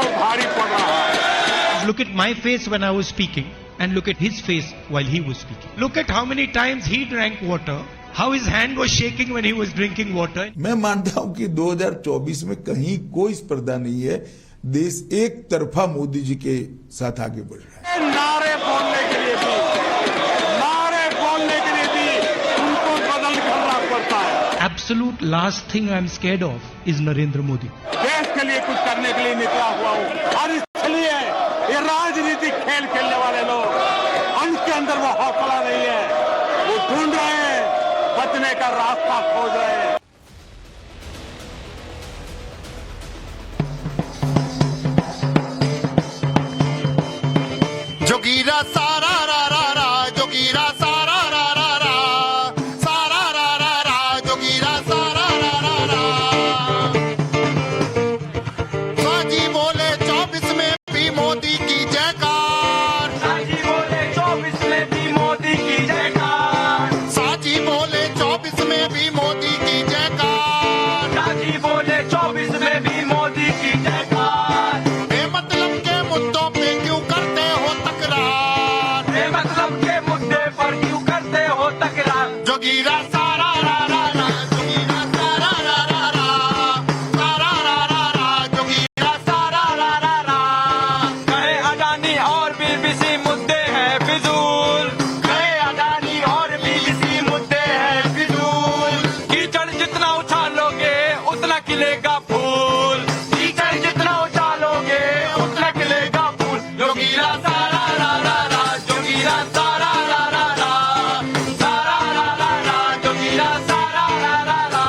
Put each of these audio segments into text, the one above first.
को भारी पड़ रहा है। Look at my face when I was speaking and look at his face while he was speaking. Look at how many times he drank water, how his hand was shaking when he was drinking water. मैं मानता हूं कि 2024 में कहीं कोई स्पर्धा नहीं है। देश एक तरफा मोदी जी के साथ आगे बढ़ रहा है। नारे बोलने के लिए भी उनको बदल करना पड़ता है। Absolute last thing I am scared of is Narendra Modi. देश के लिए कुछ करने के लिए निकला हुआ हूँ और इसलिए ये राजनीतिक खेल खेलने वाले लोग उनके अंदर वो हौसला नहीं है, वो ढूंढ रहे हैं, बचने का रास्ता खोज रहे हैं। जोगीरा सारा रा रा रा, जोगीरा सारा रा रा रा, सारा रा रा रा, जोगीरा सारा रा रा रा। साजी बोले 24 में भी मोदी की जयकार, साजी बोले 24 में भी मोदी की जयकार, साजी बोले 24 में भी मोदी की जयकार, साजी बोले 24 में भी मोदी की जयकार। बेमतलब के मुद्दों पे क्यों करते हो तकरार, बेमतलब के मुद्दे पर क्यों करते हो तकरार। जोगीरा सारा रा रा रा, जोगीरा सारा रा रा रा, सारा रा रा रा, जोगीरा सारा रा रा रा। कहे अडानी और बीबीसी मुद्दे हैं फिजूल, कहे अडानी और बीबीसी मुद्दे हैं फिजूल। कीचड़ जितना उछालोगे उतना खिलेगा फूल, कीचड़ जितना उछालोगे उतना खिलेगा फूल। जोगीरा सारा रा रा रा, जोगीरा सारा रा रा रा, सारा रा रा रा, जोगीरा सारा रा रा रा।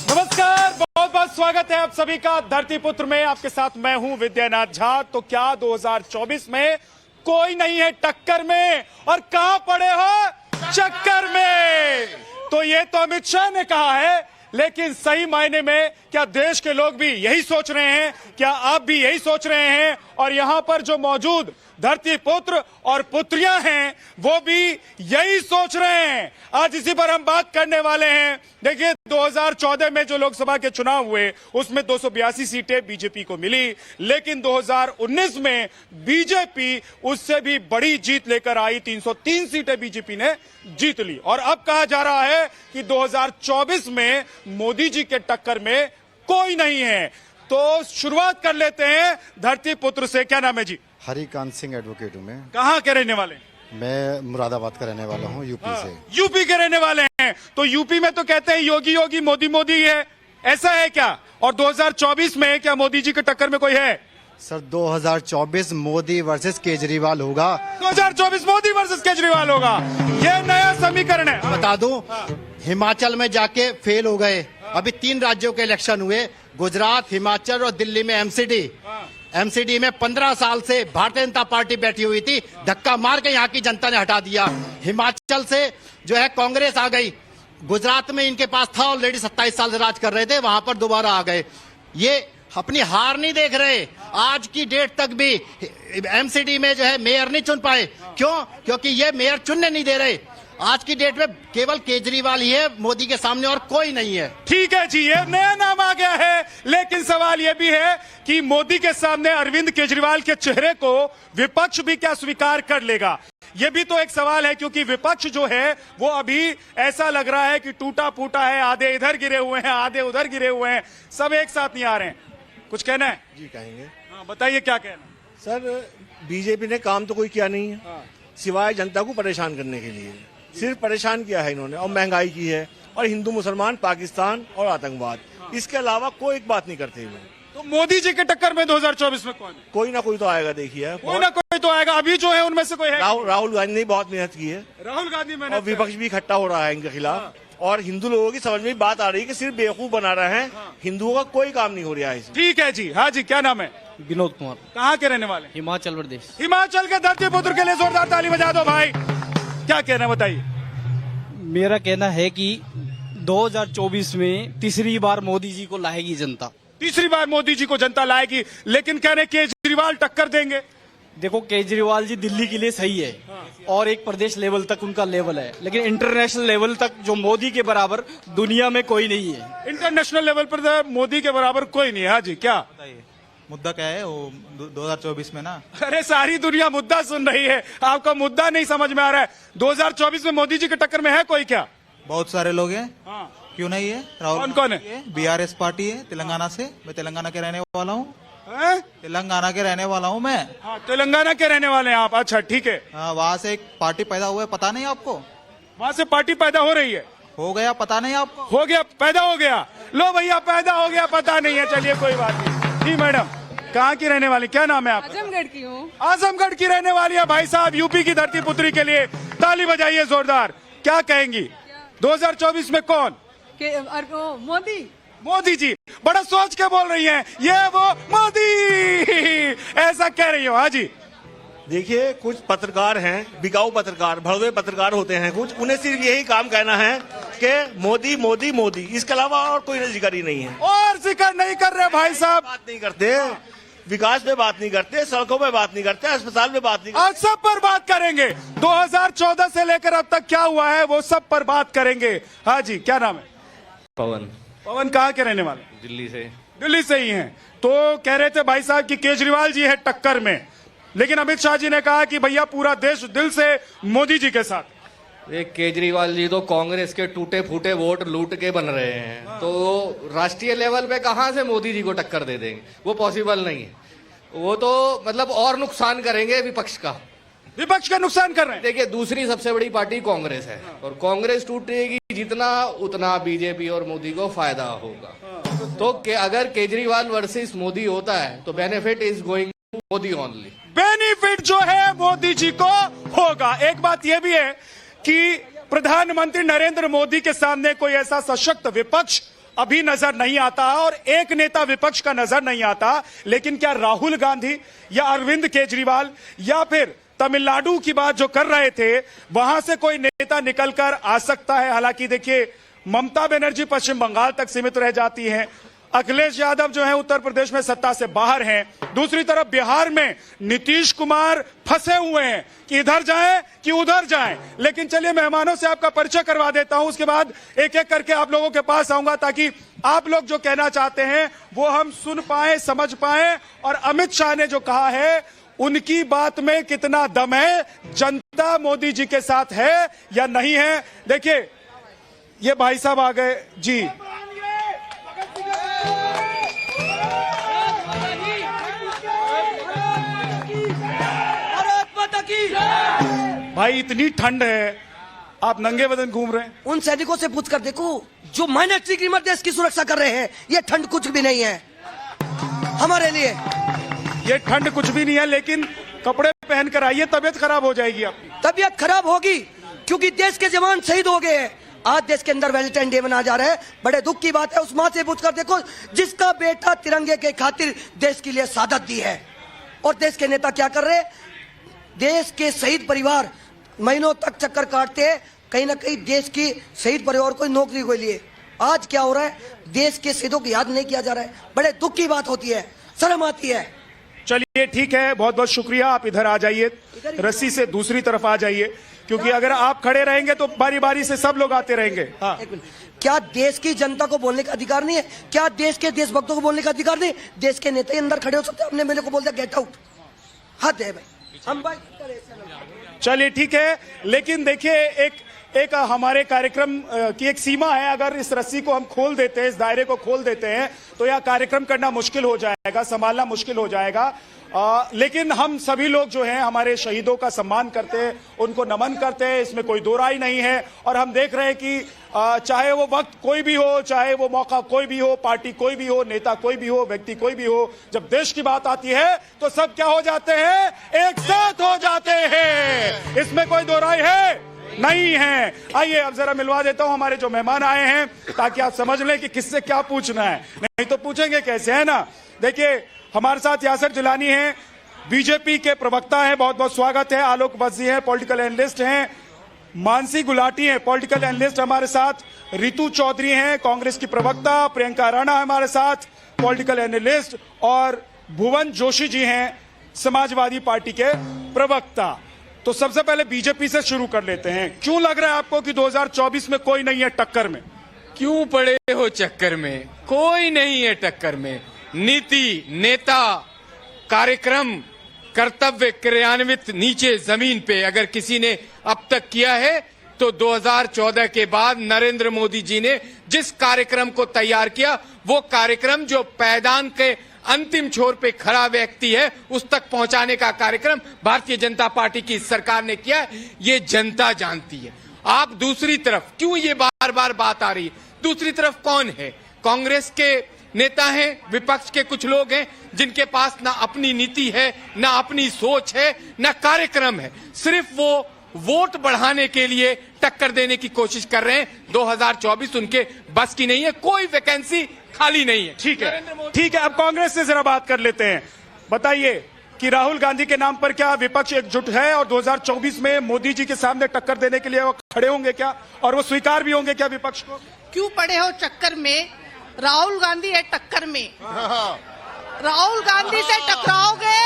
नमस्कार, बहुत बहुत स्वागत है आप सभी का धरती पुत्र में। आपके साथ मैं हूं विद्यानाथ झा। तो क्या 2024 में कोई नहीं है टक्कर में, और कहां पड़े हो चक्कर में। तो ये तो अमित शाह ने कहा है, लेकिन सही मायने में क्या देश के लोग भी यही सोच रहे हैं? क्या आप भी यही सोच रहे हैं? और यहां पर जो मौजूद धरती पुत्र और पुत्रियां हैं वो भी यही सोच रहे हैं। आज इसी पर हम बात करने वाले हैं। देखिए, 2014 में जो लोकसभा के चुनाव हुए उसमें 282 सीटें बीजेपी को मिली, लेकिन 2019 में बीजेपी उससे भी बड़ी जीत लेकर आई। 303 सीटें बीजेपी ने जीत ली। और अब कहा जा रहा है कि 2024 में मोदी जी के टक्कर में कोई नहीं है। तो शुरुआत कर लेते हैं धरती पुत्र से। क्या नाम है जी? हरिकांत सिंह एडवोकेट हूँ मैं। कहाँ के रहने वाले? मैं मुरादाबाद का रहने वाला हूँ, यूपी से। यूपी के रहने वाले हैं। तो यूपी में तो कहते हैं योगी योगी मोदी मोदी है, ऐसा है क्या? और 2024 में क्या मोदी जी के टक्कर में कोई है? सर 2024 मोदी वर्सेस केजरीवाल होगा। 2024 मोदी वर्सेस केजरीवाल होगा, ये नया समीकरण है। बता दूं, हिमाचल में जाके फेल हो गए। अभी 3 राज्यों के इलेक्शन हुए, गुजरात, हिमाचल और दिल्ली में एमसीडी। एमसीडी में 15 साल से भारतीय जनता पार्टी बैठी हुई थी, धक्का मार के यहाँ की जनता ने हटा दिया। हिमाचल से जो है कांग्रेस आ गई, गुजरात में इनके पास था ऑलरेडी, 27 साल से राज कर रहे थे, वहां पर दोबारा आ गए। ये अपनी हार नहीं देख रहे। आज की डेट तक भी एमसीडी में जो है मेयर नहीं चुन पाए। क्यों? क्योंकि ये मेयर चुनने नहीं दे रहे। आज की डेट में केवल केजरीवाल ही है मोदी के सामने, और कोई नहीं है। ठीक है जी, ये नया नाम आ गया है, लेकिन सवाल ये भी है कि मोदी के सामने अरविंद केजरीवाल के चेहरे को विपक्ष भी क्या स्वीकार कर लेगा? ये भी तो एक सवाल है, क्योंकि विपक्ष जो है वो अभी ऐसा लग रहा है कि टूटा फूटा है, आधे इधर गिरे हुए हैं, आधे उधर गिरे हुए हैं, सब एक साथ नहीं आ रहे हैं। कुछ कहना है? जी कहेंगे। हाँ, बताइए क्या कहना। सर बीजेपी ने काम तो कोई किया नहीं है, सिवाय जनता को परेशान करने के लिए। सिर्फ परेशान किया है इन्होंने, और महंगाई की है, और हिंदू मुसलमान, पाकिस्तान और आतंकवाद। इसके अलावा कोई एक बात नहीं करते हुए। तो मोदी जी के टक्कर में 2024 में कौन है? कोई ना कोई तो आएगा, देखिए। कोई ना कोई तो आएगा। अभी जो है उनमें से कोई है? राहुल गांधी ने बहुत मेहनत की है, राहुल गांधी में, और विपक्ष भी इकट्ठा हो रहा है इनके खिलाफ। और हिंदू लोगों की समझ में बात आ रही है कि सिर्फ बेवकूफ बना रहे हैं, हिंदुओं का कोई काम नहीं हो रहा है। ठीक है जी। हाँ जी, क्या नाम है? विनोद कुमार। कहाँ के रहने वाले? हिमाचल प्रदेश। हिमाचल के धरती पुत्र के लिए जोरदार ताली बजा दो भाई। क्या कहना है बताइए। मेरा कहना है कि 2024 में तीसरी बार मोदी जी को लाएगी जनता। तीसरी बार मोदी जी को जनता लाएगी, लेकिन कहने केजरीवाल टक्कर देंगे। देखो, केजरीवाल जी दिल्ली के लिए सही है, और एक प्रदेश लेवल तक उनका लेवल है, लेकिन इंटरनेशनल लेवल तक जो मोदी के बराबर दुनिया में कोई नहीं है। इंटरनेशनल लेवल पर मोदी के बराबर कोई नहीं है। हाँ जी, क्या? मुद्दा क्या है वो 2024 में ना। अरे सारी दुनिया मुद्दा सुन रही है, आपका मुद्दा नहीं समझ में आ रहा है। 2024 में मोदी जी के टक्कर में है कोई क्या? बहुत सारे लोग हैं। हाँ। क्यों नहीं है? राहुल कौन कौन है? BRS पार्टी है तेलंगाना से, मैं तेलंगाना के रहने वाला हूँ। हैं? तेलंगाना के रहने वाला हूँ मैं। हाँ, तेलंगाना के रहने वाले हैं आप। अच्छा ठीक है, वहाँ से एक पार्टी पैदा हुआ है, पता नहीं आपको? वहां से पार्टी पैदा हो रही है। हो गया, पता नहीं आपको? हो गया, पैदा हो गया। लो भैया, पैदा हो गया, पता नहीं है। चलिए कोई बात नहीं। जी मैडम, कहाँ की रहने वाली, क्या नाम है आपका? आजमगढ़ की हूँ। आजमगढ़ की रहने वाली है। भाई साहब, यूपी की धरती पुत्री के लिए ताली बजाइए जोरदार। क्या कहेंगी 2024 में कौन? मोदी। मोदी जी। बड़ा सोच के बोल रही हैं, ये वो मोदी ऐसा कह रही हो। हाँ जी। देखिए, कुछ पत्रकार हैं, बिकाऊ पत्रकार, भड़वे पत्रकार होते हैं कुछ, उन्हें सिर्फ यही काम कहना है कि मोदी मोदी मोदी, इसके अलावा और कोई जिक्र ही नहीं है। और जिक्र नहीं कर रहे भाई साहब। बात नहीं करते, विकास पे बात नहीं करते, सड़कों पे बात नहीं करते, अस्पताल पे बात नहीं करते। आज सब पर बात करेंगे। 2014 से लेकर अब तक क्या हुआ है वो सब पर बात करेंगे। हाँ जी, क्या नाम है? पवन। पवन कहाँ के रहने वाले? दिल्ली से। दिल्ली से ही हैं। तो कह रहे थे भाई साहब कि केजरीवाल जी है टक्कर में, लेकिन अमित शाह जी ने कहा कि भैया पूरा देश दिल से मोदी जी के साथ। ये केजरीवाल जी तो कांग्रेस के टूटे फूटे वोट लूट के बन रहे हैं, तो राष्ट्रीय लेवल पे कहां से मोदी जी को टक्कर दे देंगे? वो पॉसिबल नहीं है। वो तो मतलब और नुकसान करेंगे विपक्ष का। विपक्ष का नुकसान कर रहे हैं। देखिए, दूसरी सबसे बड़ी पार्टी कांग्रेस है, और कांग्रेस टूटेगी जितना उतना बीजेपी और मोदी को फायदा होगा। तो अगर केजरीवाल वर्सेस मोदी होता है तो benefit is going to Modi only. Benefit जो है मोदी जी को होगा। एक बात यह भी है कि प्रधानमंत्री नरेंद्र मोदी के सामने कोई ऐसा सशक्त विपक्ष अभी नजर नहीं आता और एक नेता विपक्ष का नजर नहीं आता। लेकिन क्या राहुल गांधी या अरविंद केजरीवाल या फिर तमिलनाडु की बात जो कर रहे थे, वहां से कोई नेता निकलकर आ सकता है? हालांकि देखिए, ममता बनर्जी पश्चिम बंगाल तक सीमित रह जाती हैं, अखिलेश यादव जो है उत्तर प्रदेश में सत्ता से बाहर हैं। दूसरी तरफ बिहार में नीतीश कुमार फंसे हुए हैं कि इधर जाएं कि उधर जाएं। लेकिन चलिए, मेहमानों से आपका परिचय करवा देता हूं, उसके बाद एक एक करके आप लोगों के पास आऊंगा ताकि आप लोग जो कहना चाहते हैं वो हम सुन पाए, समझ पाए। और अमित शाह ने जो कहा है, उनकी बात में कितना दम है, जनता मोदी जी के साथ है या नहीं है? देखिए, ये भाई साहब आ गए जी। भाई, इतनी ठंड है, आप नंगे बदन घूम रहे हैं। उन सैनिकों से पूछ कर देखो जो माइनस डिग्री में देश की सुरक्षा कर रहे हैं। ये ठंड कुछ भी नहीं है हमारे लिए। ये ठंड कुछ भी नहीं है, लेकिन कपड़े पहन कर आइए, तबीयत खराब हो जाएगी आपकी। तबीयत खराब होगी क्योंकि देश के जवान शहीद हो गए हैं। आज देश के अंदर वैलेंटाइन डे मनाया जा रहा है, बड़े दुख की बात है। उस मां से पूछकर देखो जिसका बेटा तिरंगे के खातिर देश के लिए शहादत दी है। और देश के नेता क्या कर रहे हैं? देश के शहीद परिवार महीनों तक चक्कर काटते हैं, कहीं ना कहीं देश की शहीद परिवार को नौकरी के लिए। आज क्या हो रहा है? देश के शहीदों को याद नहीं किया जा रहा है। बड़े दुख की बात होती है, शर्म आती है। चलिए ठीक है, बहुत बहुत शुक्रिया। आप इधर आ जाइए, रस्सी से दूसरी तरफ आ जाइए, क्योंकि अगर आप खड़े रहेंगे तो बारी बारी से सब लोग आते रहेंगे। हाँ। क्या देश की जनता को बोलने का अधिकार नहीं है? क्या देश के देशभक्तों को बोलने का अधिकार नहीं? देश के नेता ही अंदर खड़े हो सकते हैं। हमने मेरे को बोल दिया गेट आउट, हद है भाई। हम भाई चलिए ठीक है, लेकिन देखिए, एक हमारे कार्यक्रम की एक सीमा है। अगर इस रस्सी को हम खोल देते हैं, इस दायरे को खोल देते हैं, तो यह कार्यक्रम करना मुश्किल हो जाएगा, संभालना मुश्किल हो जाएगा। लेकिन हम सभी लोग जो हैं हमारे शहीदों का सम्मान करते हैं, उनको नमन करते हैं, इसमें कोई दो राय नहीं है। और हम देख रहे हैं कि चाहे वो वक्त कोई भी हो, चाहे वो मौका कोई भी हो, पार्टी कोई भी हो, नेता कोई भी हो, व्यक्ति कोई भी हो, जब देश की बात आती है तो सब क्या हो जाते हैं? एक साथ हो जाते हैं। इसमें कोई दो राय है नहीं है। आइए अब जरा मिलवा देता हूं हमारे जो मेहमान आए हैं, ताकि आप समझ लें कि किससे क्या पूछना है। नहीं तो पूछेंगे कैसे, है ना? देखिए, हमारे साथ यासर जिलानी हैं, बीजेपी के प्रवक्ता हैं, बहुत बहुत स्वागत है। आलोक बस्सी हैं, पॉलिटिकल एनालिस्ट हैं। मानसी गुलाटी हैं, पॉलिटिकल एनालिस्ट हमारे साथ। रितु चौधरी हैं, कांग्रेस की प्रवक्ता। प्रियंका राणा हमारे साथ, पॉलिटिकल एनालिस्ट। और भुवन जोशी जी हैं, समाजवादी पार्टी के प्रवक्ता। तो सबसे पहले बीजेपी से शुरू कर लेते हैं। क्यों लग रहा है आपको कि 2024 में कोई नहीं है टक्कर में? क्यों पड़े हो चक्कर में? कोई नहीं है टक्कर में। नीति, नेता कार्यक्रम कर्तव्य क्रियान्वित नीचे जमीन पे अगर किसी ने अब तक किया है तो 2014 के बाद नरेंद्र मोदी जी ने जिस कार्यक्रम को तैयार किया वो कार्यक्रम जो पैदान के अंतिम छोर पे खड़ा व्यक्ति है उस तक पहुंचाने का कार्यक्रम भारतीय जनता पार्टी की सरकार ने किया है। ये जनता जानती है। आप दूसरी तरफ क्यों ये बार बार बात आ रही है, दूसरी तरफ कौन है? कांग्रेस के नेता हैं, विपक्ष के कुछ लोग हैं जिनके पास ना अपनी नीति है, ना अपनी सोच है, ना कार्यक्रम है। सिर्फ वो वोट बढ़ाने के लिए टक्कर देने की कोशिश कर रहे हैं। 2024 उनके बस की नहीं है, कोई वैकेंसी खाली नहीं है। ठीक है, ठीक है। अब कांग्रेस से जरा बात कर लेते हैं। बताइए कि राहुल गांधी के नाम पर क्या विपक्ष एकजुट है और 2024 में मोदी जी के सामने टक्कर देने के लिए वो खड़े होंगे क्या, और वो स्वीकार भी होंगे क्या विपक्ष को? क्यों पड़े हो चक्कर में? राहुल गांधी है टक्कर में। राहुल गांधी से टकराओगे,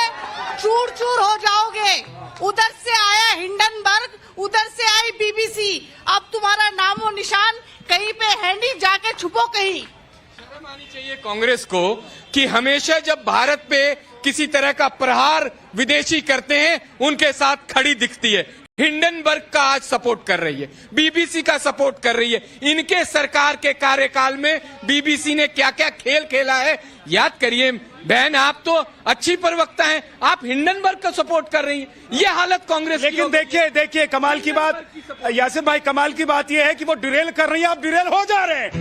चूर चूर हो जाओगे। उधर से आया हिंडनबर्ग, उधर से आई बीबीसी, अब तुम्हारा नामो निशान कहीं पे है नहीं, जाके छुपो कहीं। शर्म आनी चाहिए कांग्रेस को कि हमेशा जब भारत पे किसी तरह का प्रहार विदेशी करते हैं उनके साथ खड़ी दिखती है। हिंडनबर्ग का आज सपोर्ट कर रही है, बीबीसी का सपोर्ट कर रही है। इनके सरकार के कार्यकाल में बीबीसी ने क्या क्या खेल खेला है याद करिए। बहन, आप तो अच्छी प्रवक्ता हैं, आप हिंडनबर्ग का सपोर्ट कर रही हैं। ये हालत कांग्रेस की। लेकिन देखिए कमाल की बात, यासिर भाई, कमाल की बात यह है कि वो डिरेल कर रही है, आप डिरेल हो जा रहे हैं।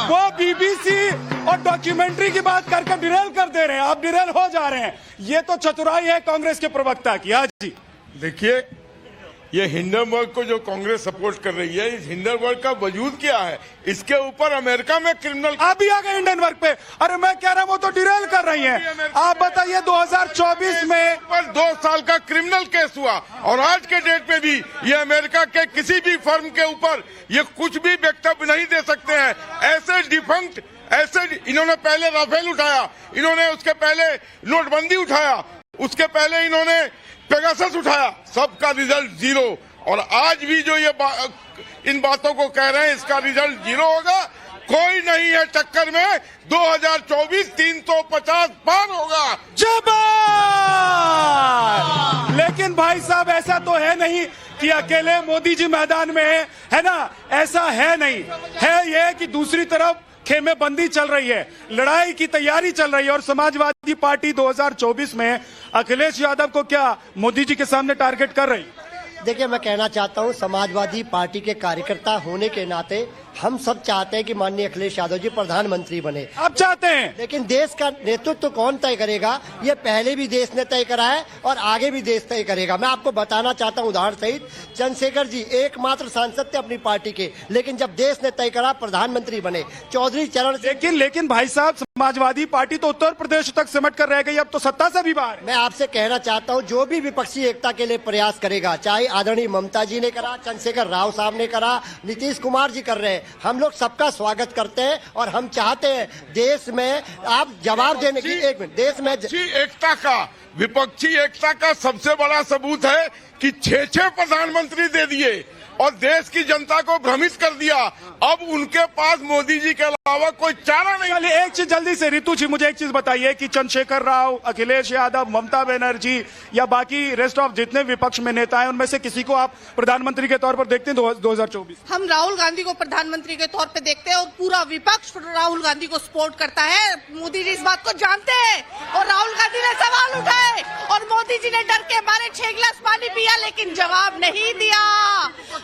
वो बीबीसी और डॉक्यूमेंट्री की बात करके डिरेल कर दे रहे हैं, आप डिरेल हो जा रहे हैं। ये तो चतुराई है कांग्रेस के प्रवक्ता की। हाँ जी, देखिए, ये हिंडनबर्ग को जो कांग्रेस सपोर्ट कर रही है, इस हिंडनबर्ग का वजूद क्या है? इसके ऊपर अमेरिका में क्रिमिनल। आप भी आ गए हिंडनबर्ग पे। अरे मैं कह रहा हूँ वो तो डिरेल कर रही हैं। आप बताइए 2024 में पर 2 साल का क्रिमिनल केस हुआ और आज के डेट में भी ये अमेरिका के किसी भी फर्म के ऊपर ये कुछ भी वक्तव्य नहीं दे सकते हैं। ऐसे डिफंक्ट, ऐसे इन्होंने पहले राफेल उठाया, इन्होंने उसके पहले नोटबंदी उठाया, उसके पहले इन्होंने पेगासस उठाया, सबका रिजल्ट 0। और आज भी जो ये इन बातों को कह रहे हैं इसका रिजल्ट 0 होगा। कोई नहीं है टक्कर में। 2024 350 पार होगा। जवाब। लेकिन भाई साहब ऐसा तो है नहीं कि अकेले मोदी जी मैदान में है ना? ऐसा है नहीं है। ये कि दूसरी तरफ खेमेबंदी चल रही है, लड़ाई की तैयारी चल रही है। और समाजवादी पार्टी 2024 में अखिलेश यादव को क्या मोदी जी के सामने टारगेट कर रही? देखिए, मैं कहना चाहता हूं, समाजवादी पार्टी के कार्यकर्ता होने के नाते हम सब चाहते हैं कि माननीय अखिलेश यादव जी प्रधानमंत्री बने। आप चाहते हैं, लेकिन देश का नेतृत्व कौन तय करेगा? ये पहले भी देश ने तय करा है और आगे भी देश तय करेगा। मैं आपको बताना चाहता हूं उदाहरण सहित, चंद्रशेखर जी एकमात्र सांसद थे अपनी पार्टी के, लेकिन जब देश ने तय करा प्रधानमंत्री बने। चौधरी चरण सिंह। लेकिन भाई साहब, समाजवादी पार्टी तो उत्तर प्रदेश तक सिमट कर रह गई, अब तो सत्ता से भी बाहर। मैं आपसे कहना चाहता हूं, जो भी विपक्षी एकता के लिए प्रयास करेगा, चाहे आदरणीय ममता जी ने करा, चंद्रशेखर राव साहब ने करा, नीतीश कुमार जी कर रहे हैं, हम लोग सबका स्वागत करते हैं। और हम चाहते हैं देश में आप जवाब देने की, एक मिनट, देश में एकता का, विपक्षी एकता का सबसे बड़ा सबूत है कि 6 प्रधानमंत्री दे दिए और देश की जनता को भ्रमित कर दिया। अब उनके पास मोदी जी के अलावा कोई चारा नहीं। चलिए एक चीज जल्दी से, रितु जी मुझे एक चीज बताइए कि चंद्रशेखर राव, अखिलेश यादव, ममता बनर्जी या बाकी रेस्ट ऑफ जितने विपक्ष में नेता हैं, उनमें से किसी को आप प्रधानमंत्री के तौर पर देखते हैं 2024? हम राहुल गांधी को प्रधानमंत्री के तौर पे देखते हैं और पूरा विपक्ष राहुल गांधी को सपोर्ट करता है। मोदी जी इस बात को जानते हैं और राहुल गांधी ने सवाल उठाए और मोदी जी ने डर के मारे 6 गिलास पानी पिया लेकिन जवाब नहीं दिया।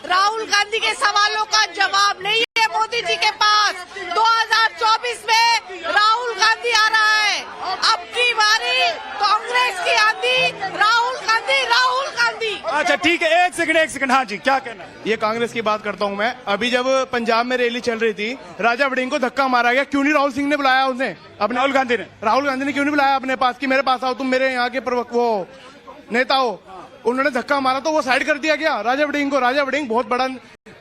राहुल गांधी के सवालों का जवाब नहीं है मोदी जी के पास। 2024 में राहुल गांधी आ रहा है। अब की बारी कांग्रेस की आंधी, राहुल गांधी, राहुल गांधी। अच्छा ठीक है, एक सेकंड। हाँ जी, क्या कहना है? ये कांग्रेस की बात करता हूं मैं। अभी जब पंजाब में रैली चल रही थी, राजा वड़िंग को धक्का मारा गया, क्यों नहीं राहुल सिंह ने बुलाया उन्हें अपने? राहुल गांधी ने क्यों नहीं बुलाया अपने पास कि मेरे पास आओ, तुम मेरे यहाँ के वो नेता हो? उन्होंने धक्का मारा तो वो साइड कर दिया गया राजा वड़िंग को। राजा वड़िंग बहुत बड़ा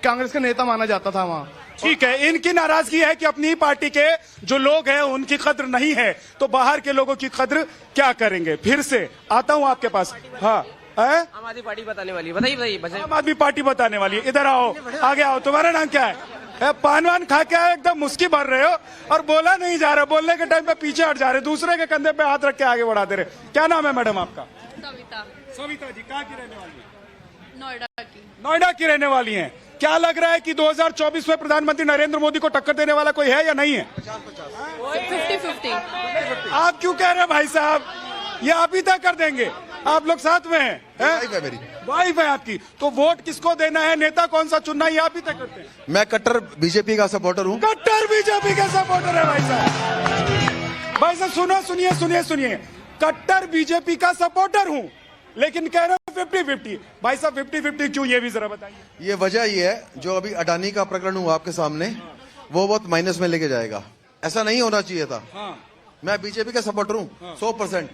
कांग्रेस का नेता माना जाता था वहाँ। ठीक है, इनकी नाराजगी है कि अपनी पार्टी के जो लोग हैं उनकी कद्र नहीं है, तो बाहर के लोगों की कद्र क्या करेंगे? फिर से आता हूँ आपके पास। हाँ, आम आदमी पार्टी बताने वाली है। बताइए। आम आदमी पार्टी बताने वाली है। इधर आओ, आगे आओ। तुम्हारा नाम क्या है? पान वान खा के आए, एकदम मुस्की भर रहे हो और बोला नहीं जा रहा, बोलने के टाइम पे पीछे हट जा रहे, दूसरे के कंधे पे हाथ रख के आगे बढ़ा दे रहे। क्या नाम है मैडम आपका? सविता। सविता जी कहाँ की रहने वाली है? नोएडा की। नोएडा की रहने वाली हैं। क्या लग रहा है कि 2024 में प्रधानमंत्री नरेंद्र मोदी को टक्कर देने वाला कोई है या नहीं है? 50-50। आप क्यों कह रहे हैं भाई साहब? ये आप ही तय कर देंगे, आप लोग साथ में हैं? वाइफ है मेरी। वाइफ है आपकी, तो वोट किसको देना है, नेता कौन सा चुनना है, ये आप ही तय करते हैं? मैं कट्टर बीजेपी का सपोर्टर हूँ। कट्टर बीजेपी का सपोर्टर है भाई साहब। भाई साहब सुनो, सुनिए, कट्टर बीजेपी का सपोर्टर हूँ, लेकिन कह रहे हो 50-50। भाई साहब 50-50 क्यों, ये भी जरा बताइए। ये वजह ये है, जो अभी अडानी का प्रकरण हुआ आपके सामने, वो बहुत माइनस में लेके जाएगा। ऐसा नहीं होना चाहिए था। मैं बीजेपी का सपोर्टर हूँ 100%।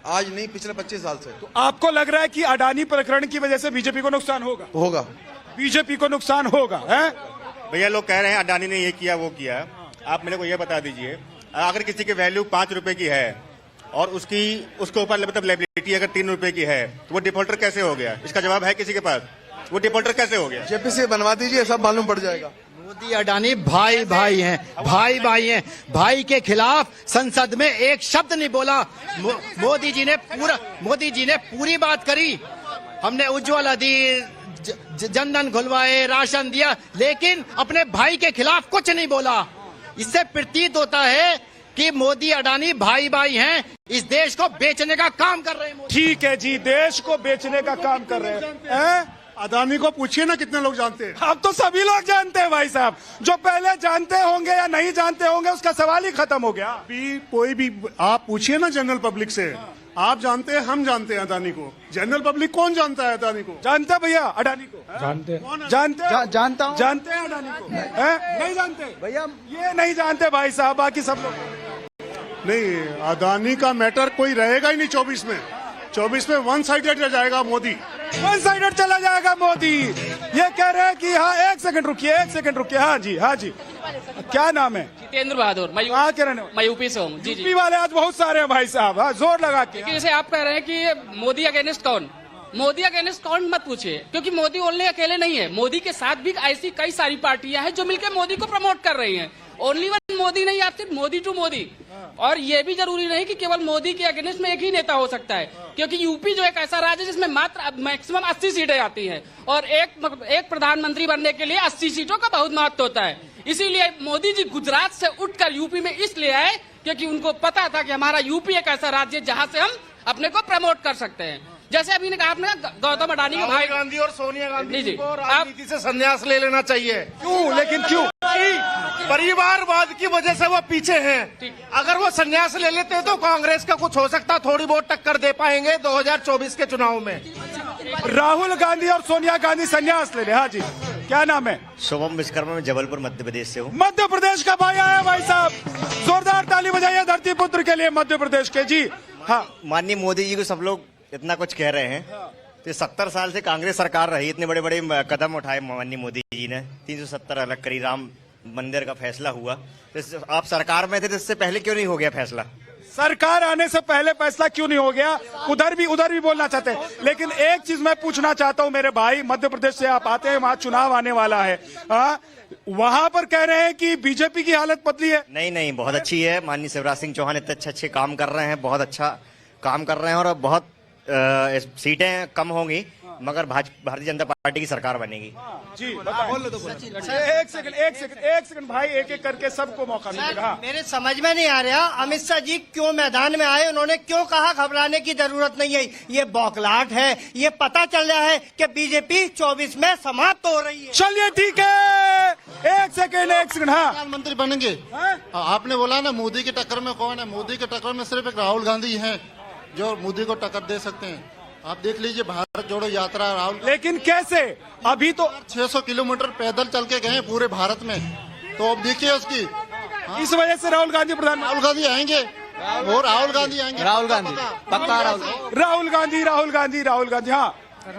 आज नहीं, पिछले 25 साल से। तो आपको लग रहा है कि अडानी प्रकरण की वजह से बीजेपी को नुकसान होगा? बीजेपी को नुकसान होगा, है? भैया लोग कह रहे हैं अडानी ने ये किया वो किया, आप मेरे को ये बता दीजिए, अगर किसी की वैल्यू 5 रुपए की है और उसके ऊपर मतलब लायबिलिटी अगर 3 रुपए की है, तो वो डिफॉल्टर कैसे हो गया? इसका जवाब है किसी के पास? वो डिफॉल्टर कैसे हो गया? जेपीसी बनवा दीजिए, सब मालूम पड़ जाएगा। मोदी अडानी भाई भाई हैं। भाई के खिलाफ संसद में एक शब्द नहीं बोला। मोदी जी ने पूरी बात करी। हमने उज्ज्वला दी, जनधन खुलवाए, राशन दिया, लेकिन अपने भाई के खिलाफ कुछ नहीं बोला। इससे प्रतीत होता है कि मोदी अडानी भाई भाई हैं, इस देश को बेचने का काम कर रहे हैं। ठीक है जी, देश को बेचने का काम कर रहे हैं। अडानी को पूछिए ना कितने लोग जानते हैं। अब तो सभी लोग जानते हैं भाई साहब, जो पहले जानते होंगे या नहीं जानते होंगे उसका सवाल ही खत्म हो गया। कोई भी आप पूछिए ना जनरल पब्लिक से, आप जानते हैं, हम जानते हैं अडानी को। जनरल पब्लिक कौन जानता है अडानी को? जानते हैं भैया अडानी को? जानते हैं अडानी को? नहीं जानते भैया, ये नहीं जानते भाई साहब, बाकी सब लोग। नहीं, अडानी का मैटर कोई रहेगा ही नहीं 24 में। 24 में वन साइडेड रह जाएगा मोदी। वन साइडेड चला जाएगा मोदी, ये कह रहे हैं कि हाँ। एक सेकंड रुकिए। हाँ जी। क्या नाम है? जितेंद्र बहादुर। मैं यूपी से हूँ। जी यूपी वाले आज बहुत सारे हैं भाई साहब, हाँ, जोर लगा के। जैसे आप कह रहे हैं कि मोदी अगेंस्ट कौन, मोदी अगेंस्ट कौन मत पूछिए, क्योंकि मोदी ओनली अकेले नहीं है। मोदी के साथ भी ऐसी कई सारी पार्टियां हैं जो मिलकर मोदी को प्रमोट कर रही हैं। ओनली वन मोदी नहीं, आप सिर्फ मोदी टू मोदी। और ये भी जरूरी नहीं कि केवल मोदी के अगेंस्ट में एक ही नेता हो सकता है, क्योंकि यूपी जो एक ऐसा राज्य है जिसमें मात्र मैक्सिमम 80 सीटें आती हैं और एक प्रधानमंत्री बनने के लिए 80 सीटों का बहुत महत्व होता है। इसीलिए मोदी जी गुजरात से उठकर यूपी में इसलिए आए क्योंकि उनको पता था कि हमारा यूपी एक ऐसा राज्य है जहां से हम अपने को प्रमोट कर सकते हैं। जैसे अभी ने कहा आपने गौतम अडानी के भाई गांधी और सोनिया गांधी जी को राजनीति से संन्यास ले लेना चाहिए। क्यों? लेकिन क्यों? परिवारवाद की वजह से वो पीछे हैं। अगर वो संन्यास ले लेते तो कांग्रेस का कुछ हो सकता, थोड़ी बहुत टक्कर दे पाएंगे 2024 के चुनाव में। राहुल गांधी और सोनिया गांधी संन्यास ले ले। हाँ जी, क्या नाम है? शुभम विश्वकर्मा, मैं जबलपुर मध्य प्रदेश से हूँ। मध्य प्रदेश का भाई आया भाई साहब, जोरदार ताली बजाइए धरती पुत्र के लिए मध्य प्रदेश के। जी हाँ। माननीय मोदी जी को सब लोग इतना कुछ कह रहे हैं, तो 70 साल से कांग्रेस सरकार रही, इतने बड़े बड़े कदम उठाए माननीय मोदी जी ने। 370 अलग करी, राम मंदिर का फैसला हुआ, तो आप सरकार में थे तो इससे पहले क्यों नहीं हो गया फैसला? सरकार आने से पहले फैसला क्यों नहीं हो गया? उधर भी बोलना चाहते हैं, लेकिन एक चीज मैं पूछना चाहता हूं मेरे भाई, मध्य प्रदेश से आप आते हैं, वहां चुनाव आने वाला है, वहां पर कह रहे हैं कि बीजेपी की हालत पतली है। नहीं, बहुत अच्छी है। माननीय शिवराज सिंह चौहान इतने अच्छे काम कर रहे हैं, बहुत अच्छा काम कर रहे हैं, और बहुत सीटें कम होंगी, मगर भारतीय जनता पार्टी की सरकार बनेगी। जी एक सेकंड भाई, एक करके सबको मौका मिलेगा। मेरे समझ में नहीं आ रहा अमित शाह जी क्यों मैदान में आए, उन्होंने क्यों कहा घबराने की जरूरत नहीं है। ये बौखलाहट है, ये पता चल रहा है कि बीजेपी 24 में समाप्त हो रही है। चलिए ठीक है, एक सेकंड हाँ। प्रधानमंत्री बनेंगे। आपने बोला ना मोदी की टक्कर में कौन है? मोदी की टक्कर में सिर्फ एक राहुल गांधी है जो मोदी को टक्कर दे सकते हैं। आप देख लीजिए भारत जोड़ो यात्रा राहुल। लेकिन कैसे? अभी तो 600 किलोमीटर पैदल चल के गए पूरे भारत में, तो अब देखिए उसकी। इस वजह से राहुल गांधी आएंगे, और राहुल गांधी आएंगे, पक्का राहुल गांधी। हाँ,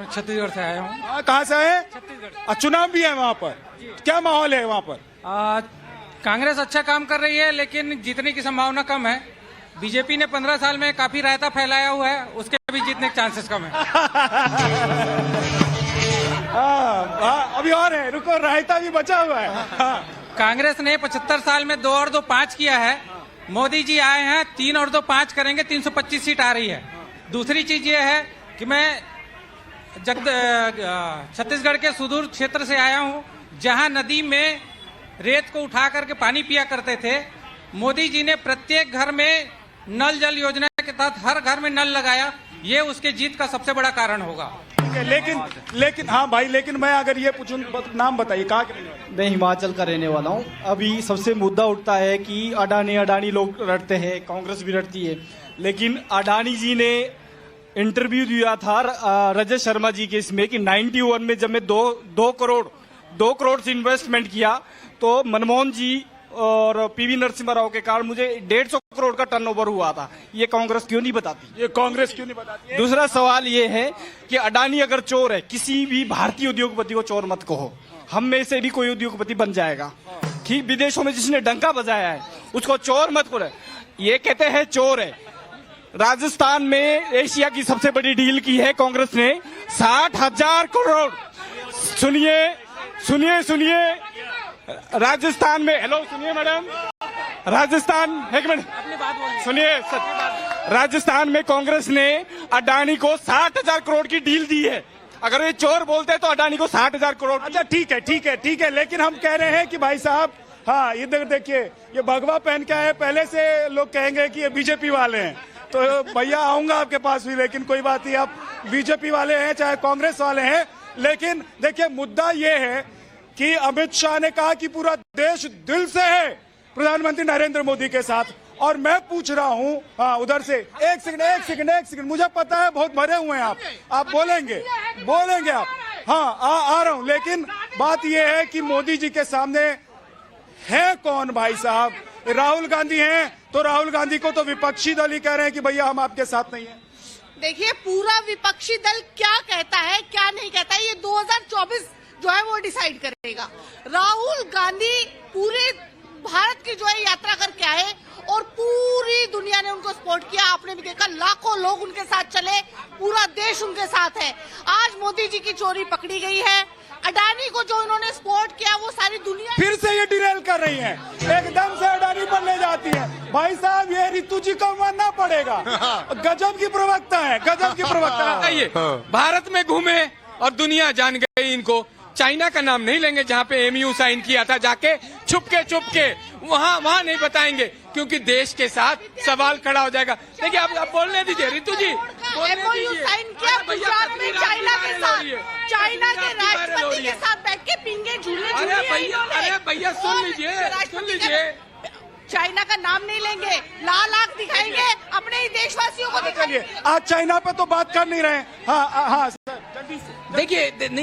छत्तीसगढ़ से आया हूँ। कहाँ से आए? छत्तीसगढ़। चुनाव भी है वहाँ पर, क्या माहौल है वहाँ पर? कांग्रेस अच्छा काम कर रही है, लेकिन जीतने की संभावना कम है। बीजेपी ने 15 साल में काफी रायता फैलाया हुआ है, उसके भी जीतने के चांसेस कम है। अभी और है, रुको, रायता भी बचा हुआ है। कांग्रेस ने 75 साल में 2 और 2 5 किया है। मोदी जी आए हैं 3 और 2 5 करेंगे, 325 सीट आ रही है। दूसरी चीज ये है कि मैं छत्तीसगढ़ के सुदूर क्षेत्र से आया हूं, जहां नदी में रेत को उठा करके पानी पिया करते थे। मोदी जी ने प्रत्येक घर में नल जल योजना के तहत हर घर में नल लगाया। ये उसके जीत का सबसे बड़ा कारण होगा। लेकिन हाँ भाई, लेकिन मैं अगर ये पूछूं, नाम बताइए, कहाँ के रहने वाले? मैं हिमाचल का रहने वाला हूँ। अभी सबसे मुद्दा उठता है कि अडानी लोग रटते हैं, कांग्रेस भी रटती है, लेकिन अडानी जी ने इंटरव्यू दिया था रजत शर्मा जी के इसमें कि 91 में जब मैं 2 करोड़ से इन्वेस्टमेंट किया तो मनमोहन जी और पीवी नरसिम्हा राव के कारण मुझे 150 करोड़ का टर्नओवर हुआ था। ये कांग्रेस क्यों नहीं बताती? ये कांग्रेस क्यों नहीं बताती? दूसरा सवाल ये है कि अडानी अगर चोर है, किसी भी भारतीय उद्योगपति को चोर मत कहो, हम में से भी कोई उद्योगपति बन जाएगा। ठीक, विदेशों में जिसने डंका बजाया है उसको चोर मत करो। ये कहते हैं चोर है। राजस्थान में एशिया की सबसे बड़ी डील की है कांग्रेस ने, 60,000 करोड़। सुनिए राजस्थान में, हेलो सुनिए मैडम, राजस्थान, एक मिनट सुनिए, राजस्थान में कांग्रेस ने अडानी को 60,000 करोड़ की डील दी है। अगर ये चोर बोलते हैं तो अडानी को 60,000 करोड़। अच्छा ठीक है, लेकिन हम कह रहे हैं कि भाई साहब, हाँ इधर देखिए, ये भगवा पहन के आए, पहले से लोग कहेंगे कि ये बीजेपी वाले हैं, तो भैया आऊंगा आपके पास भी, लेकिन कोई बात नहीं, आप बीजेपी वाले हैं चाहे कांग्रेस वाले हैं। लेकिन देखिए, मुद्दा ये है कि अमित शाह ने कहा कि पूरा देश दिल से है प्रधानमंत्री नरेंद्र मोदी के साथ, और मैं पूछ रहा हूं, हाँ उधर से, एक सेकंड, मुझे पता है बहुत भरे हुए हैं आप बोलेंगे आप, हाँ आ रहा हूं, लेकिन बात यह है कि मोदी जी के सामने है कौन भाई साहब? राहुल गांधी हैं, तो राहुल गांधी को तो विपक्षी दल ही कह रहे हैं कि भैया हम आपके साथ नहीं है। देखिए, पूरा विपक्षी दल क्या कहता है क्या नहीं कहता है, ये 2024 जो है वो डिसाइड करेगा। राहुल गांधी पूरे भारत की जो है यात्रा करके आए और पूरी दुनिया ने उनको सपोर्ट किया। आपने भी देखा, लाखों लोग उनके साथ चले, पूरा देश उनके साथ है। आज मोदी जी की चोरी पकड़ी गई है। अडानी को जो इन्होंने सपोर्ट किया वो सारी दुनिया फिर से ये डिरेल कर रही है, एकदम से अडानी पर ले जाती है। भाई साहब, ये रितु जी को मानना पड़ेगा, गजब की प्रवक्ता है, गजब की प्रवक्ता। भारत में घूमे और दुनिया जान गई इनको। चाइना का नाम नहीं लेंगे जहाँ पे एमयू साइन किया था, जाके छुप के वहाँ नहीं बताएंगे, क्योंकि देश के साथ सवाल खड़ा हो जाएगा। देखिए, आप बोलने दीजिए रितु जी, एमओयू साइन किया गुजरात में चाइना के साथ, चाइना के राष्ट्रपति के साथ बैठ के पिंगे झूले। अरे भैया सुन लीजिए, चाइना का नाम नहीं लेंगे, लाल आंख दिखाएंगे, अपने ही देशवासियों को दिखाएंगे। आज चाइना पे तो बात कर नहीं रहे। हाँ जल्दी से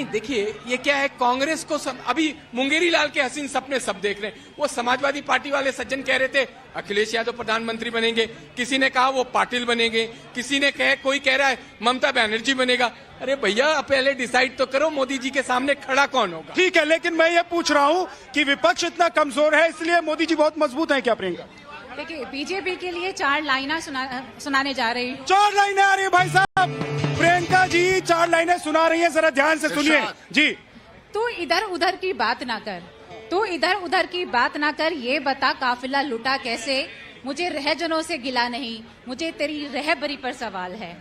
देखिए ये क्या है, कांग्रेस को अभी मुंगेरी लाल के हसीन सपने सब देख रहे हैं। वो समाजवादी पार्टी वाले सज्जन कह रहे थे अखिलेश यादव प्रधानमंत्री बनेंगे, किसी ने कहा वो पाटिल बनेंगे, किसी ने कोई कह रहा है ममता बनर्जी बनेगा। अरे भैया, पहले डिसाइड तो करो मोदी जी के सामने खड़ा कौन होगा। ठीक है, लेकिन मैं ये पूछ रहा हूँ कि विपक्ष इतना कमजोर है, इसलिए मोदी जी बहुत मजबूत है क्या प्रियंका? देखिए, बीजेपी के लिए 4 लाइनें सुनाने जा रही हूँ। 4 लाइनें आ रही है भाई साहब, प्रियंका जी 4 लाइनें सुना रही है, जरा ध्यान से सुनिए जी। तू इधर उधर की बात ना कर, ये बता काफिला लुटा कैसे। मुझे रहजनों से गिला नहीं, मुझे तेरी रहबरी पर सवाल है।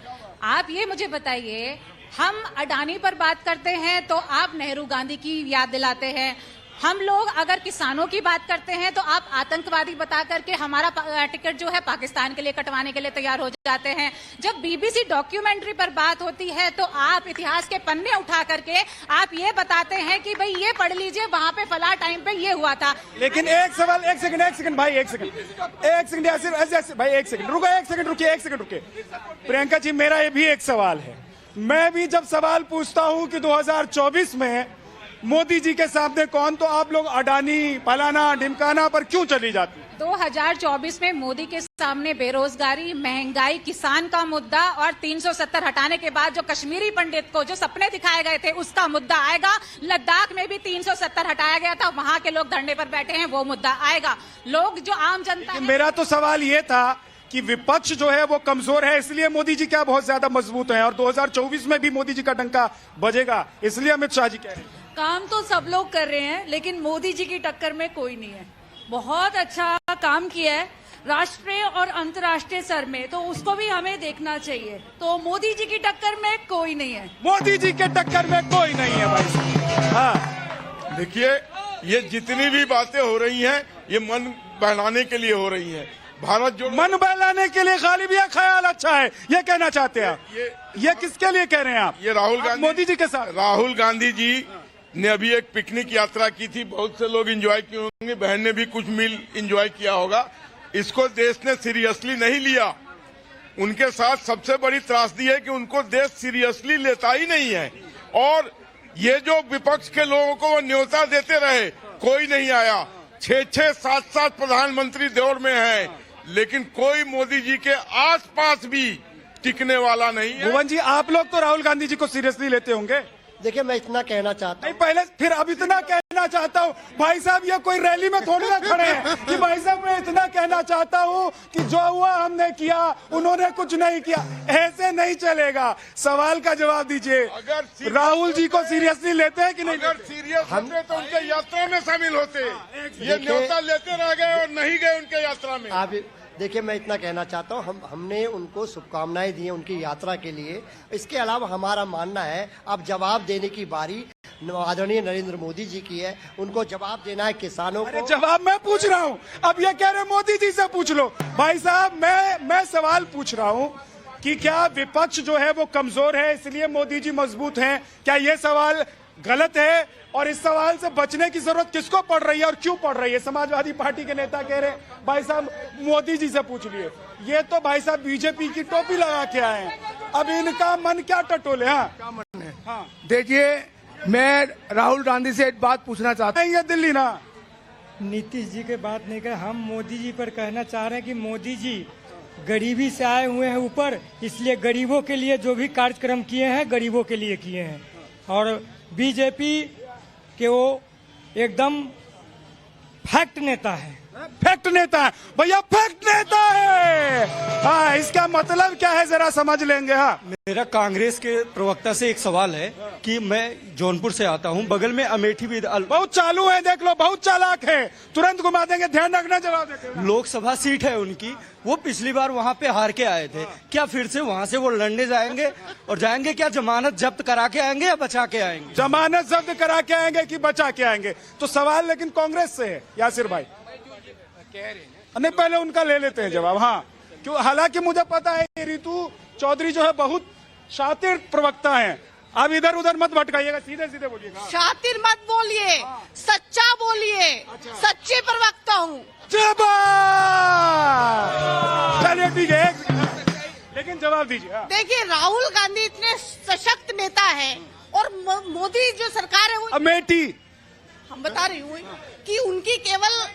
आप ये मुझे बताइए, हम अडानी पर बात करते हैं तो आप नेहरू गांधी की याद दिलाते हैं। हम लोग अगर किसानों की बात करते हैं तो आप आतंकवादी बता करके हमारा टिकट जो है पाकिस्तान के लिए कटवाने के लिए तैयार हो जाते हैं। जब बीबीसी डॉक्यूमेंट्री पर बात होती है तो आप इतिहास के पन्ने उठा करके आप ये बताते हैं कि भाई ये पढ़ लीजिए, वहां पे फला टाइम पे ये हुआ था। लेकिन एक सवाल, एक सेकंड भाई, एक सेकंड भाई, एक सेकंड रुकिए। प्रियंका जी, मेरा ये भी एक सवाल है। मैं भी जब सवाल पूछता हूँ कि 2024 में मोदी जी के सामने कौन, तो आप लोग अडानी, फलाना ढिमकाना पर क्यों चली जाती? 2024 में मोदी के सामने बेरोजगारी, महंगाई, किसान का मुद्दा और 370 हटाने के बाद जो कश्मीरी पंडित को जो सपने दिखाए गए थे उसका मुद्दा आएगा। लद्दाख में भी 370 हटाया गया था, वहां के लोग धरने पर बैठे हैं, वो मुद्दा आएगा। लोग जो आम जनता, मेरा तो सवाल ये था कि विपक्ष जो है वो कमजोर है, इसलिए मोदी जी क्या बहुत ज्यादा मजबूत है, और 2024 में भी मोदी जी का डंका बजेगा, इसलिए अमित शाह जी कह रहे हैं। काम तो सब लोग कर रहे हैं, लेकिन मोदी जी की टक्कर में कोई नहीं है। बहुत अच्छा काम किया है राष्ट्रीय और अंतर्राष्ट्रीय स्तर में, तो उसको भी हमें देखना चाहिए। तो मोदी जी की टक्कर में कोई नहीं है। मोदी जी के टक्कर में कोई नहीं है भाई। हाँ, देखिए, ये जितनी भी बातें हो रही हैं, ये मन बहलाने के लिए हो रही हैं। भारत जो मन बहलाने के लिए खाली भी ख्याल अच्छा है, ये कहना चाहते हैं आप? ये किसके लिए कह रहे हैं आप? ये राहुल गांधी, मोदी जी के साथ। राहुल गांधी जी ने अभी एक पिकनिक यात्रा की थी, बहुत से लोग एंजॉय किए होंगे, बहन ने भी कुछ मील एंजॉय किया होगा। इसको देश ने सीरियसली नहीं लिया। उनके साथ सबसे बड़ी त्रासदी है कि उनको देश सीरियसली लेता ही नहीं है। और ये जो विपक्ष के लोगों को वो न्योता देते रहे, कोई नहीं आया। 6-6, 7-7 प्रधानमंत्री दौर में हैं, लेकिन कोई मोदी जी के आसपास भी टिकने वाला नहीं है। भुवन जी, आप लोग तो राहुल गांधी जी को सीरियसली लेते होंगे। देखिए, मैं इतना कहना चाहता हूँ, पहले फिर अब इतना कहना चाहता हूँ भाई साहब, ये कोई रैली में थोड़ी ना खड़े हैं कि भाई साहब मैं इतना कहना चाहता हूँ कि जो हुआ हमने किया, उन्होंने कुछ नहीं किया। ऐसे नहीं चलेगा। सवाल का जवाब दीजिए। अगर राहुल जी को सीरियसली लेते हैं कि नहीं? अगर सीरियस होते तो उनके यात्रा में शामिल होते। ये न्योता लेते रह गए और नहीं गए उनके यात्रा में। आप देखिए, मैं इतना कहना चाहता हूँ, हमने उनको शुभकामनाएं दी हैं उनकी यात्रा के लिए। इसके अलावा हमारा मानना है अब जवाब देने की बारी आदरणीय नरेंद्र मोदी जी की है। उनको जवाब देना है किसानों को। जवाब मैं पूछ रहा हूँ, अब ये कह रहे मोदी जी से पूछ लो। भाई साहब, मैं सवाल पूछ रहा हूँ कि क्या विपक्ष जो है वो कमजोर है इसलिए मोदी जी मजबूत हैं? क्या ये सवाल गलत है? और इस सवाल से बचने की जरूरत किसको पड़ रही है और क्यों पड़ रही है? समाजवादी पार्टी के नेता कह रहे भाई साहब मोदी जी से पूछ लिए। ये तो भाई साहब बीजेपी की टोपी लगा के आए हैं। अब इनका मन क्या टटोले? हाँ, मन है। हाँ, देखिए, मैं राहुल गांधी से एक बात पूछना चाहता हूँ। ये दिल्ली ना नीतीश जी के बात नहीं कर, हम मोदी जी पर कहना चाह रहे हैं कि मोदी जी गरीबी से आए हुए हैं ऊपर, इसलिए गरीबों के लिए जो भी कार्यक्रम किए हैं गरीबों के लिए किए हैं। और बीजेपी के वो एकदम फैक्ट नेता है। फैक्ट नेता है भैया, फैक्ट नेता है। हाँ, इसका मतलब क्या है जरा समझ लेंगे। हाँ, मेरा कांग्रेस के प्रवक्ता से एक सवाल है कि मैं जौनपुर से आता हूं, बगल में अमेठी भी बहुत चालू है, देख लो, बहुत चालाक है, तुरंत घुमा देंगे, ध्यान रखना, जवाब देते। लोकसभा सीट है उनकी, वो पिछली बार वहां पे हार के आए थे। क्या फिर से वहां से वो लड़ने जाएंगे? और जाएंगे क्या जमानत जब्त करा के आएंगे या बचा के आएंगे? जमानत जब्त करा के आएंगे कि बचा के आएंगे? तो सवाल लेकिन कांग्रेस से है यासिर भाई। नहीं, पहले उनका ले लेते हैं जवाब। हाँ, क्यों? हालांकि मुझे पता है रितु चौधरी जो है बहुत शातिर प्रवक्ता हैं। आप इधर उधर मत भटकाइएगा, सीधे सीधे बोलिएगा। शातिर मत बोलिए, सच्चा बोलिए। सच्ची प्रवक्ता हूँ। चलिए ठीक है, लेकिन जवाब दीजिए। देखिए, राहुल गांधी इतने सशक्त नेता है और मोदी जो सरकार है वो अमेठी, हम बता रही हूँ कि उनकी केवल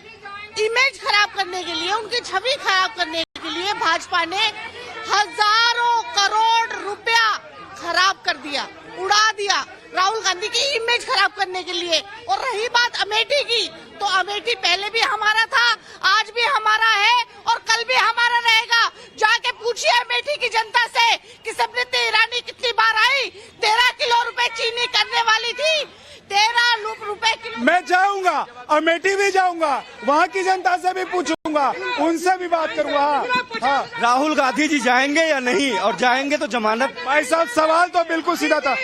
इमेज खराब करने के लिए, उनकी छवि खराब करने के लिए भाजपा ने हजारों करोड़ रुपया खराब कर दिया, उड़ा दिया राहुल गांधी की इमेज खराब करने के लिए। और रही बात अमेठी की, तो अमेठी पहले भी हमारा था, आज भी हमारा है और कल भी हमारा रहेगा। जाके पूछिए अमेठी की जनता से कि स्मृति ईरानी कितनी बार आई? 13 किलो रुपए चीनी करने वाली थी, 13 रुपए किलो। मैं जाऊंगा, अमेठी भी जाऊंगा, वहाँ की जनता से भी पूछूंगा, उनसे भी बात करूंगा। हाँ, राहुल गांधी जी जाएंगे या नहीं? और जाएंगे तो जमानत? भाई साहब, सवाल तो बिल्कुल सीधा था,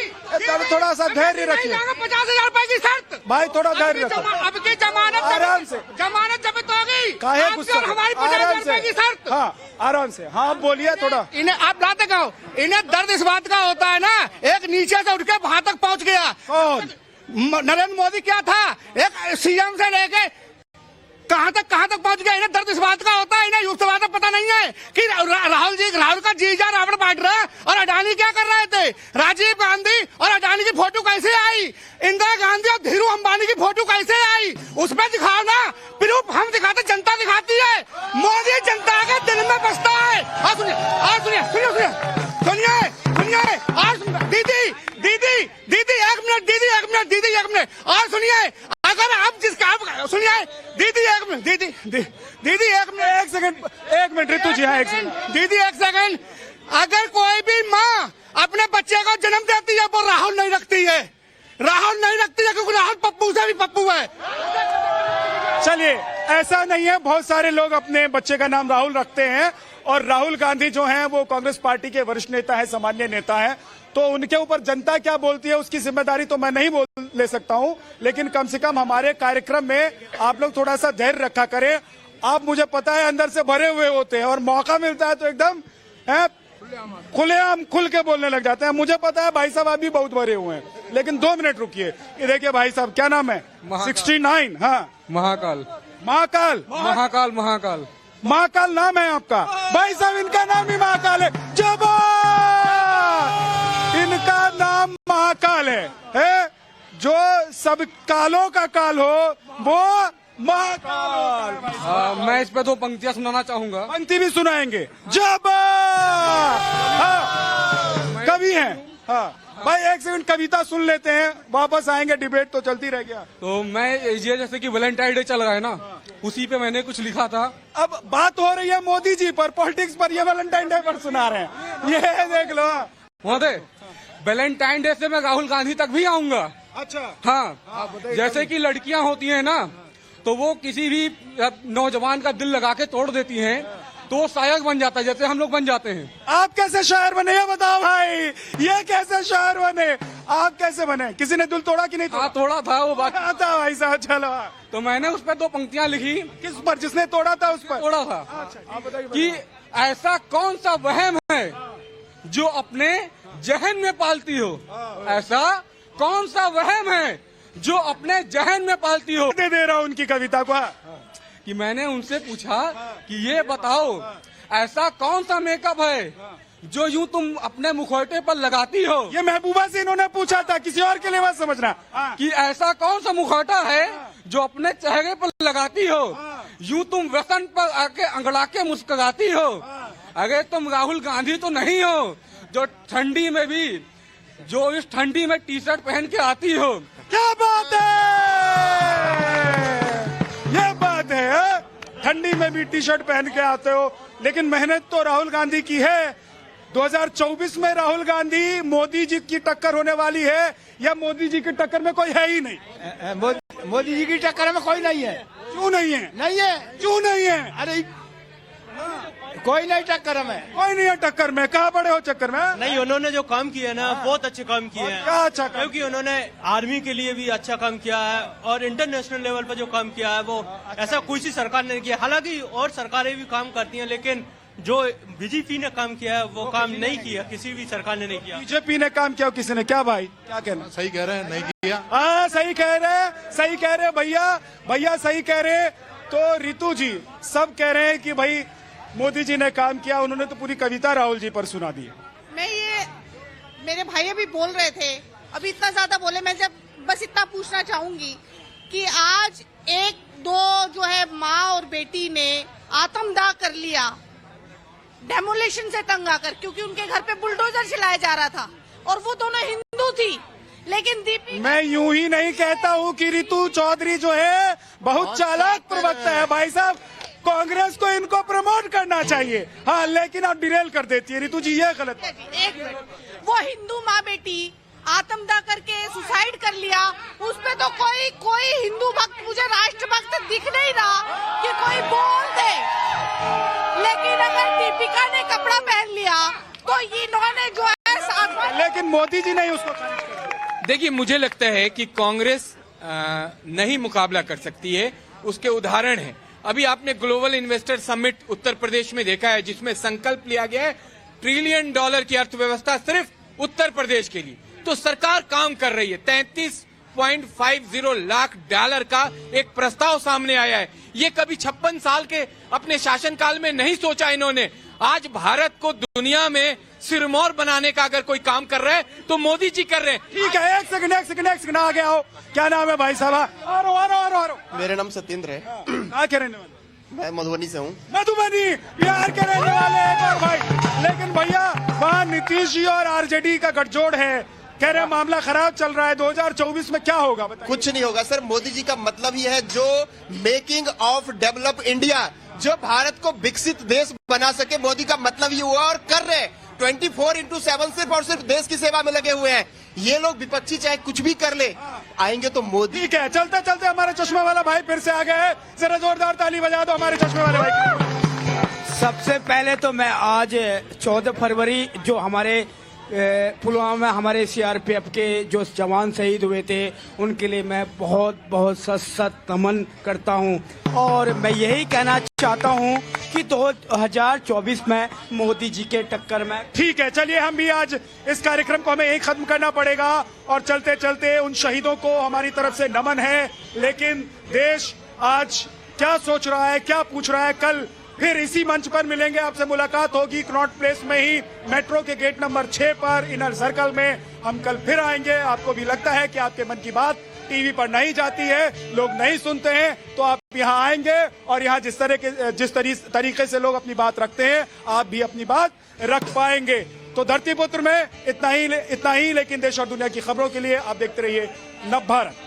थोड़ा सा धैर्य रखिए। 50,000 रुपए की शर्त भाई, थोड़ा धैर्य रखो। अब की जमानत आराम से, जमानत जब्त होगी। काहे गुस्सा? हमारी 50,000 रुपए की शर्त। हाँ, आराम से। हाँ, बोलिए थोड़ा। इन्हें आप बात कहो, इन्हें दर्द इस बात का होता है ना, एक नीचे से उठ के वहां तक पहुंच गया। कौन? नरेंद्र मोदी क्या था, एक सीएम से लेके कहां तक पहुंच गया। इन्हें दर्द इस बात का होता है, इन्हें उस बात का पता नहीं है कि राहुल का जीजा रावण बांट रहा है। और अडानी क्या कर रहे थे? राजीव गांधी और अडानी की फोटो कैसे आई? इंदिरा गांधी और धीरू अंबानी की फोटो कैसे आई? उसमें दिखाओ ना, प्रूफ हम दिखाते, जनता दिखाती है। मोदी जनता के दिल में बसता है। और सुनिए दीदी एक मिनट और सुनिए। अगर आप सुनिए दीदी एक मिनट रितु जी। हाँ, एक सेकंड दीदी, एक सेकंड। अगर कोई भी माँ अपने बच्चे को जन्म देती है वो राहुल नहीं रखती है। राहुल नहीं रखती है क्योंकि राहुल पप्पू से भी पप्पू है। चलिए, ऐसा नहीं है, बहुत सारे लोग अपने बच्चे का नाम राहुल रखते हैं और राहुल गांधी जो हैं वो कांग्रेस पार्टी के वरिष्ठ नेता है, सामान्य नेता है, तो उनके ऊपर जनता क्या बोलती है उसकी जिम्मेदारी तो मैं नहीं ले सकता हूं, लेकिन कम से कम हमारे कार्यक्रम में आप लोग थोड़ा सा धैर्य रखा करें। आप मुझे पता है अंदर से भरे हुए होते हैं और मौका मिलता है तो एकदम खुलेआम खुल के बोलने लग जाते हैं। मुझे पता है भाई साहब आप भी बहुत भरे हुए हैं, लेकिन 2 मिनट रुकिए। ये देखिए भाई साहब, क्या नाम है? 69। हाँ, महाकाल महाकाल महाकाल महाकाल महाकाल नाम है आपका? भाई साहब इनका नाम ही महाकाल है। जब इनका नाम महाकाल है जो सब कालों का काल हो वो महाकाल। मैं इस पे 2 पंक्तियां सुनाना चाहूंगा। पंक्ति भी सुनाएंगे। जब कवि हैं। हाँ भाई, 1 सेकंड कविता सुन लेते हैं, वापस आएंगे, डिबेट तो चलती रह गया। तो मैं ये जैसे कि वैलेंटाइन डे चल रहा है ना, उसी पे मैंने कुछ लिखा था। अब बात हो रही है मोदी जी पर, पॉलिटिक्स पर, ये वैलेंटाइन डे पर सुना रहे हैं, ये देख लो। महोदय, वैलेंटाइन डे से मैं राहुल गांधी तक भी आऊंगा। अच्छा। हाँ, जैसे कि लड़कियां होती हैं ना, तो वो किसी भी नौजवान का दिल लगा के तोड़ देती हैं, तो शायर बन जाता है, जैसे हम लोग बन जाते हैं। आप कैसे शायर बने ये बताओ भाई, ये कैसे शायर बने? आप कैसे बने? किसी ने दिल तोड़ा कि नहीं तोड़ा? तोड़ा था, वो बात आता भाई साहब। चलो, तो मैंने उस पर 2 पंक्तियां लिखी। किस पर? जिसने तोड़ा था उस पर तोड़ा था। आप बताइए कि ऐसा कौन सा वहम है जो अपने जहन में पालती हो, ऐसा कौन सा वहम है जो अपने जहन में पालती हो। दे रहा हूँ उनकी कविता को। कि मैंने उनसे पूछा कि ये बताओ, ऐसा कौन सा मेकअप है जो यूं तुम अपने मुखौटे पर लगाती हो। ये महबूबा से इन्होंने पूछा था, किसी और के लिए मत समझना। कि ऐसा कौन सा मुखौटा है जो अपने चेहरे पर लगाती हो, यूं तुम व्यसन पर आके अंगड़ा के मुस्कुराती हो। अरे तुम राहुल गांधी तो नहीं हो जो ठंडी में भी, जो इस ठंडी में टी-शर्ट पहन के आती हो। क्या बात है, ये बात है, ठंडी में भी टी-शर्ट पहन के आते हो, लेकिन मेहनत तो राहुल गांधी की है। 2024 में राहुल गांधी मोदी जी की टक्कर होने वाली है या मोदी जी की टक्कर में कोई है ही नहीं? मोदी जी की टक्कर में कोई नहीं है। क्यों नहीं है? नहीं है। क्यों नहीं है? अरे कोई नहीं टक्कर में, कोई नहीं है टक्कर में। कहाँ पड़े हो चक्कर में? नहीं, उन्होंने जो काम किया ना, बहुत अच्छे काम किए हैं। क्या अच्छा काम? क्योंकि उन्होंने आर्मी के लिए भी अच्छा काम किया है और इंटरनेशनल लेवल पर जो काम किया है वो ऐसा कोई सी सरकार ने किया। हालांकि और सरकारें भी काम करती हैं, लेकिन जो बीजेपी ने काम किया है वो काम नहीं किया, किसी भी सरकार ने नहीं किया। बीजेपी ने काम किया, किसी ने? क्या भाई, क्या कहना? सही कह रहे हैं, नहीं किया। हाँ सही कह रहे, सही कह रहे भैया सही कह रहे। तो रितु जी, सब कह रहे हैं कि भाई मोदी जी ने काम किया। उन्होंने तो पूरी कविता राहुल जी पर सुना दी। मैं ये, मेरे भाई भी बोल रहे थे, अभी इतना ज्यादा बोले, मैं जब बस इतना पूछना चाहूंगी कि आज 1-2 जो है माँ और बेटी ने आत्मदाह कर लिया, डेमोलेशन से तंग आकर, क्योंकि उनके घर पे बुलडोजर चलाया जा रहा था और वो दोनों हिंदू थी। लेकिन दीपी, मैं यूं ही नहीं कहता हूं कि रितु चौधरी जो है बहुत चालाक प्रवक्ता है। भाई साहब, कांग्रेस को इनको प्रमोट करना चाहिए। हाँ, लेकिन आप डिरेल कर देती है रितु जी, ये गलत। एक मिनट, वो हिंदू माँ बेटी आत्मदाह करके सुसाइड कर लिया, उस पे तो कोई हिंदू भक्त, मुझे राष्ट्रभक्त दिख नहीं रहा कि कोई बोल दे। लेकिन अगर दीपिका ने कपड़ा पहन लिया तो इन्होंने जो है साथ में, लेकिन मोदी जी नहीं उसको खारिज कर दिया। देखिए, मुझे लगता है कि कांग्रेस नहीं मुकाबला कर सकती है। उसके उदाहरण है, अभी आपने global investor summit Uttar Pradesh में देखा है, जिसमें संकल्प लिया गया है $1 ट्रिलियन की अर्थव्यवस्था सिर्फ उत्तर प्रदेश के लिए। तो सरकार काम कर रही है। $33.50 लाख का एक प्रस्ताव सामने आया है। ये कभी 56 साल के अपने शासनकाल में नहीं सोचा इन्होंने। आज भारत को दुनिया में सिरमौर बनाने का अगर कोई काम कर रहा है तो मोदी जी कर रहे हैं। ठीक है, एक सेकंड आ गया हो। क्या नाम है भाई साहब? आ रहा। मेरा नाम सत्येंद्र है। क्या कहने वाले? मैं मधुबनी से हूँ। मधुबनी, बिहार के रहने वाले एक और भाई। लेकिन भैया, वहाँ नीतीश जी और आरजेडी का गठजोड़ है, कह रहे मामला खराब चल रहा है। 2024 में क्या होगा बताइए? कुछ नहीं होगा सर। मोदी जी का मतलब ये है जो मेकिंग ऑफ डेवलप इंडिया, जो भारत को विकसित देश बना सके, मोदी का मतलब ये हुआ और कर रहे। 24/7 सिर्फ और सिर्फ देश की सेवा में लगे हुए हैं। ये लोग विपक्षी चाहे कुछ भी कर ले, आएंगे तो मोदी। ठीक है, चलते चलते हमारे चश्मा वाला भाई फिर से आ गए। जरा जोरदार ताली बजा दो हमारे चश्मे वाले भाई की। सबसे पहले तो मैं आज 14 फरवरी जो हमारे पुलवामा में हमारे सीआरपीएफ के जो जवान शहीद हुए थे उनके लिए मैं बहुत बहुत सत नमन करता हूं। और मैं यही कहना चाहता हूं कि 2024 में मोदी जी के टक्कर में। ठीक है, चलिए हम भी आज इस कार्यक्रम को हमें यही खत्म करना पड़ेगा और चलते चलते उन शहीदों को हमारी तरफ से नमन है। लेकिन देश आज क्या सोच रहा है, क्या पूछ रहा है, कल फिर इसी मंच पर मिलेंगे, आपसे मुलाकात होगी कनॉट प्लेस में ही, मेट्रो के गेट नंबर 6 पर इनर सर्कल में हम कल फिर आएंगे। आपको भी लगता है कि आपके मन की बात टीवी पर नहीं जाती है, लोग नहीं सुनते हैं, तो आप यहाँ आएंगे और यहाँ जिस तरीके से लोग अपनी बात रखते हैं आप भी अपनी बात रख पाएंगे। तो धरतीपुत्र में इतना ही, लेकिन देश और दुनिया की खबरों के लिए आप देखते रहिए नव भारत।